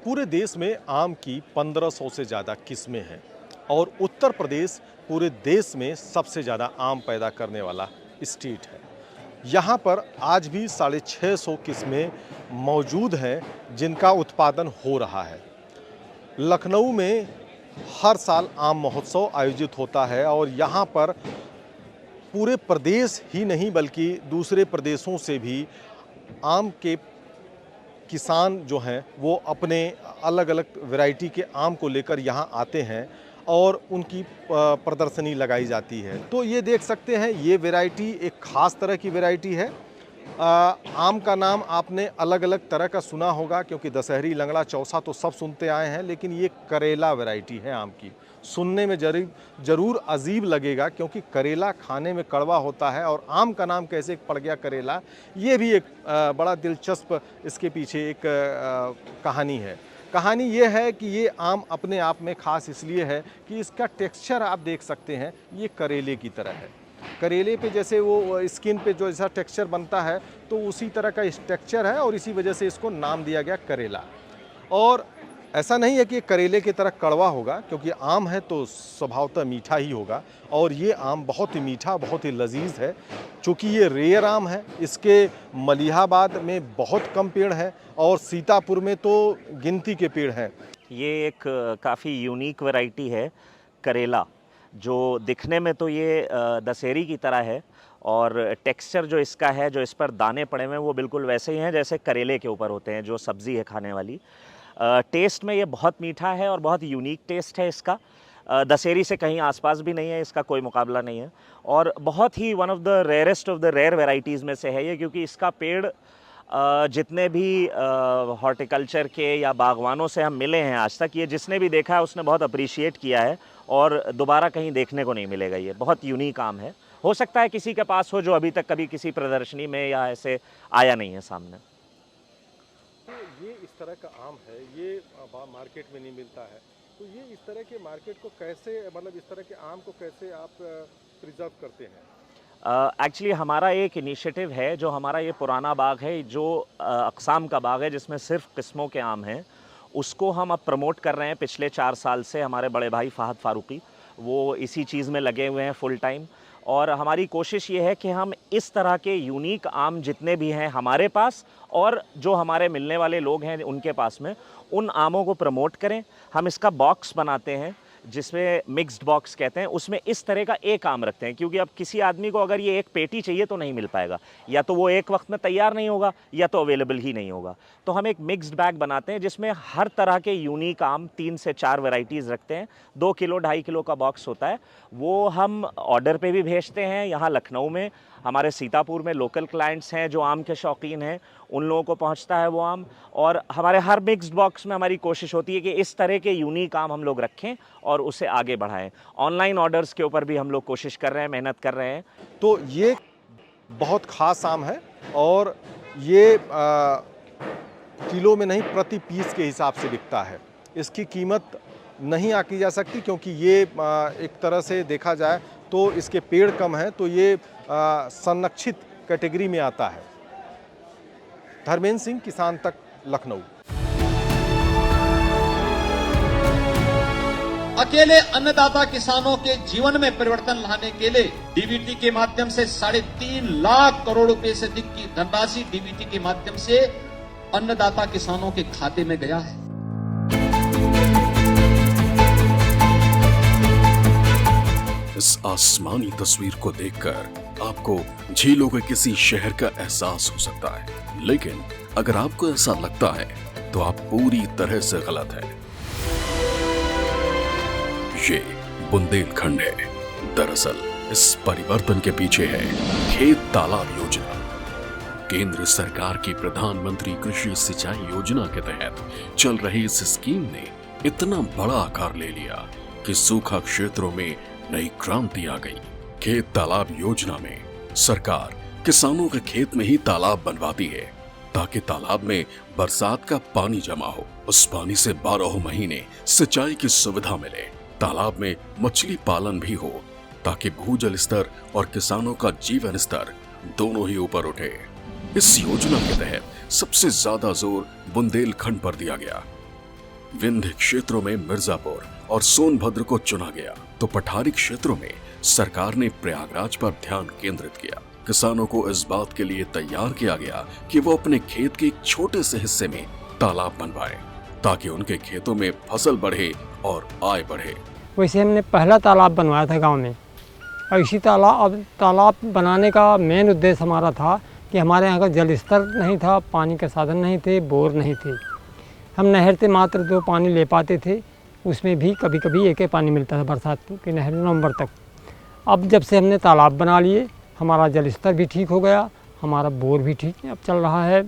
पूरे देश में आम की 1500 से ज़्यादा किस्में हैं और उत्तर प्रदेश पूरे देश में सबसे ज़्यादा आम पैदा करने वाला स्टेट है। यहाँ पर आज भी 650 किस्में मौजूद हैं जिनका उत्पादन हो रहा है। लखनऊ में हर साल आम महोत्सव आयोजित होता है और यहाँ पर पूरे प्रदेश ही नहीं बल्कि दूसरे प्रदेशों से भी आम के किसान जो हैं वो अपने अलग अलग वैरायटी के आम को लेकर यहाँ आते हैं और उनकी प्रदर्शनी लगाई जाती है। तो ये देख सकते हैं, ये वैरायटी एक ख़ास तरह की वैरायटी है। आम का नाम आपने अलग अलग तरह का सुना होगा क्योंकि दशहरी, लंगड़ा, चौसा तो सब सुनते आए हैं, लेकिन ये करेला वैरायटी है आम की। सुनने में ज़रूर अजीब लगेगा क्योंकि करेला खाने में कड़वा होता है और आम का नाम कैसे पड़ गया करेला, ये भी एक बड़ा दिलचस्प इसके पीछे एक कहानी है। कहानी ये है कि ये आम अपने आप में ख़ास इसलिए है कि इसका टेक्सचर आप देख सकते हैं, ये करेले की तरह है। करेले पे जैसे वो स्किन पे जो ऐसा टेक्सचर बनता है तो उसी तरह का टेक्सचर है और इसी वजह से इसको नाम दिया गया करेला। और ऐसा नहीं है कि करेले की तरह कड़वा होगा क्योंकि आम है तो स्वभावतः मीठा ही होगा और ये आम बहुत ही मीठा, बहुत ही लजीज है। चूँकि ये रेयर आम है, इसके मलिहाबाद में बहुत कम पेड़ हैं और सीतापुर में तो गिनती के पेड़ हैं। ये एक काफ़ी यूनिक वैरायटी है करेला, जो दिखने में तो ये दशहरी की तरह है और टेक्सचर जो इसका है, जो इस पर दाने पड़े हुए हैं वो बिल्कुल वैसे ही हैं जैसे करेले के ऊपर होते हैं, जो सब्ज़ी है खाने वाली। टेस्ट में ये बहुत मीठा है और बहुत यूनिक टेस्ट है इसका। दशहरी से कहीं आसपास भी नहीं है, इसका कोई मुकाबला नहीं है और बहुत ही one of the rarest of the rare varieties में से है ये, क्योंकि इसका पेड़ जितने भी हॉर्टिकल्चर के या बागवानों से हम मिले हैं आज तक, ये जिसने भी देखा है उसने बहुत अप्रिशिएट किया है और दोबारा कहीं देखने को नहीं मिलेगा। ये बहुत यूनिक आम है। हो सकता है किसी के पास हो जो अभी तक कभी किसी प्रदर्शनी में या ऐसे आया नहीं है सामने। तो ये इस तरह का आम है, ये मार्केट में नहीं मिलता है, तो ये इस तरह के मार्केट को कैसे, मतलब इस तरह के आम को कैसे आप प्रिजर्व करते हैं? एक्चुअली हमारा एक इनिशिएटिव है, जो हमारा ये पुराना बाग है, जो अक़साम का बाग है जिसमें सिर्फ किस्मों के आम हैं, उसको हम अब प्रमोट कर रहे हैं पिछले 4 साल से। हमारे बड़े भाई फ़हद फ़ारूक़ी वो इसी चीज़ में लगे हुए हैं फुल टाइम और हमारी कोशिश ये है कि हम इस तरह के यूनिक आम जितने भी हैं हमारे पास और जो हमारे मिलने वाले लोग हैं उनके पास में, उन आमों को प्रमोट करें। हम इसका बॉक्स बनाते हैं जिसमें मिक्स्ड बॉक्स कहते हैं, उसमें इस तरह का एक आम रखते हैं क्योंकि अब किसी आदमी को अगर ये एक पेटी चाहिए तो नहीं मिल पाएगा, या तो वो एक वक्त में तैयार नहीं होगा या तो अवेलेबल ही नहीं होगा। तो हम एक मिक्स्ड बैग बनाते हैं जिसमें हर तरह के यूनिक आम 3 से 4 वैरायटीज़ रखते हैं। 2 किलो 2.5 किलो का बॉक्स होता है, वो हम ऑर्डर पे भी भेजते हैं। यहाँ लखनऊ में, हमारे सीतापुर में लोकल क्लाइंट्स हैं जो आम के शौकीन हैं, उन लोगों को पहुंचता है वो आम। और हमारे हर मिक्स्ड बॉक्स में हमारी कोशिश होती है कि इस तरह के यूनिक आम हम लोग रखें और उसे आगे बढ़ाएं। ऑनलाइन ऑर्डर्स के ऊपर भी हम लोग कोशिश कर रहे हैं, मेहनत कर रहे हैं। तो ये बहुत ख़ास आम है और ये किलो में नहीं, प्रति पीस के हिसाब से बिकता है। इसकी कीमत नहीं आकी जा सकती क्योंकि ये एक तरह से देखा जाए तो इसके पेड़ कम हैं, तो ये संरक्षित कैटेगरी में आता है। धर्मेंद्र सिंह, किसान तक, लखनऊ। अकेले अन्नदाता किसानों के जीवन में परिवर्तन लाने के लिए डीबीटी के माध्यम से 3.5 लाख करोड़ रुपए से अधिक की धनराशि डीबीटी के माध्यम से अन्नदाता किसानों के खाते में गया है। इस आसमानी तस्वीर को देखकर आपको झीलों के किसी शहर का एहसास हो सकता है, लेकिन अगर आपको ऐसा लगता है तो आप पूरी तरह से गलत हैं। ये बुंदेलखंड है। दरअसल इस परिवर्तन के पीछे है खेत तालाब योजना। केंद्र सरकार की प्रधानमंत्री कृषि सिंचाई योजना के तहत चल रही इस स्कीम ने इतना बड़ा आकार ले लिया कि सूखा क्षेत्रों में नई क्रांति आ गई। खेत तालाब योजना में सरकार किसानों के खेत में ही तालाब बनवाती है ताकि तालाब में बरसात का पानी जमा हो, उस पानी से 12 महीने सिंचाई की सुविधा मिले। तालाब में मछली पालन भी हो ताकि भूजल स्तर और किसानों का जीवन स्तर दोनों ही ऊपर उठे। इस योजना के तहत सबसे ज्यादा जोर बुंदेलखंड पर दिया गया। विंध्य क्षेत्रों में मिर्जापुर और सोनभद्र को चुना गया तो पठारी क्षेत्रों में सरकार ने प्रयागराज पर ध्यान केंद्रित किया। किसानों को इस बात के लिए तैयार किया गया कि वो अपने खेत के एक छोटे से हिस्से में तालाब बनवाएं ताकि उनके खेतों में फसल बढ़े और आय बढ़े। वैसे हमने पहला तालाब बनवाया था गांव में, और इसी तालाब बनाने का मेन उद्देश्य हमारा था कि हमारे यहाँ का जल स्तर नहीं था, पानी के साधन नहीं थे, बोर नहीं थे। हम नहर से मात्र 2 पानी ले पाते थे, उसमें भी कभी कभी एक पानी मिलता था बरसात की नहर नवंबर तक। अब जब से हमने तालाब बना लिए, हमारा जल स्तर भी ठीक हो गया, हमारा बोर भी ठीक अब चल रहा है।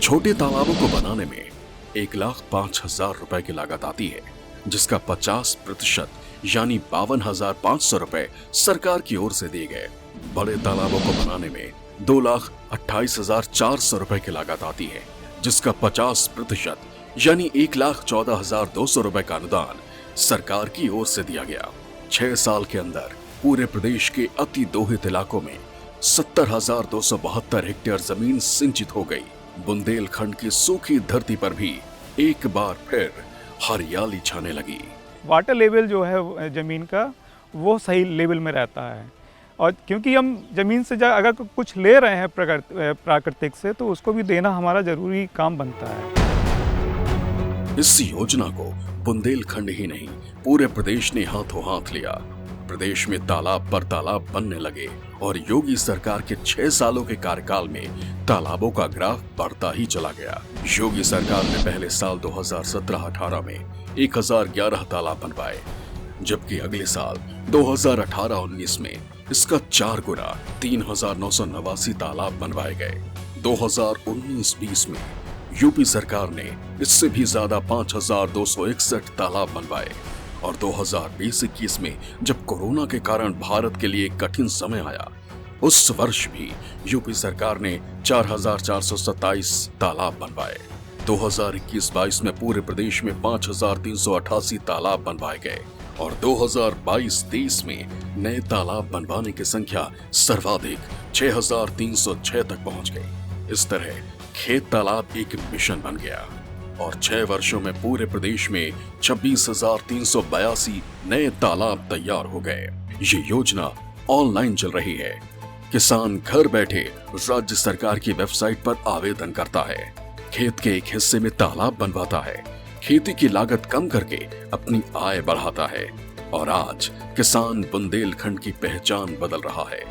छोटे तालाबों को बनाने में 1,05,000 रुपए की लागत आती है, जिसका 50% यानी 52,500 रुपए सरकार की ओर से दिए गए। बड़े तालाबों को बनाने में 2,28,400 रुपए की लागत आती है, जिसका 50% यानी 1,14,200 रुपए का अनुदान सरकार की ओर से दिया गया। 6 साल के अंदर पूरे प्रदेश के अति दोहित इलाकों में 70,272 हेक्टेयर जमीन सिंचित हो गई। बुंदेलखंड की सूखी धरती पर भी एक बार फिर हरियाली छाने लगी। वाटर लेवल जो है ज़मीन का वो सही लेवल में रहता है, और क्योंकि हम ज़मीन से अगर कुछ ले रहे हैं प्राकृतिक से, तो उसको भी देना हमारा ज़रूरी काम बनता है। इस योजना को बुंदेलखंड ही नहीं पूरे प्रदेश ने हाथों हाथ लिया। प्रदेश में तालाब पर तालाब बनने लगे और योगी सरकार के 6 सालों के कार्यकाल में तालाबों का ग्राफ बढ़ता ही चला गया। योगी सरकार ने पहले साल 2017-18 में 1011 तालाब बनवाए, जबकि अगले साल 2018-19 में इसका 4 गुना 3,989 तालाब बनवाए गए। 2019-20 में यूपी सरकार ने इससे भी ज्यादा 5,261 तालाब बनवाए, और 2020-21 में जब कोरोना के कारण भारत के लिए कठिन समय आया, उस वर्ष भी यूपी सरकार ने 4,427 तालाब बनवाए। 2021-22 में पूरे प्रदेश में 5,388 तालाब बनवाए गए, और 2022-23 में नए तालाब बनवाने की संख्या सर्वाधिक 6,306 तक पहुंच गई। इस तरह खेत तालाब एक मिशन बन गया, और 6 वर्षों में पूरे प्रदेश में 26,382 नए तालाब तैयार हो गए। ये योजना ऑनलाइन चल रही है। किसान घर बैठे राज्य सरकार की वेबसाइट पर आवेदन करता है, खेत के एक हिस्से में तालाब बनवाता है, खेती की लागत कम करके अपनी आय बढ़ाता है, और आज किसान बुंदेलखंड की पहचान बदल रहा है।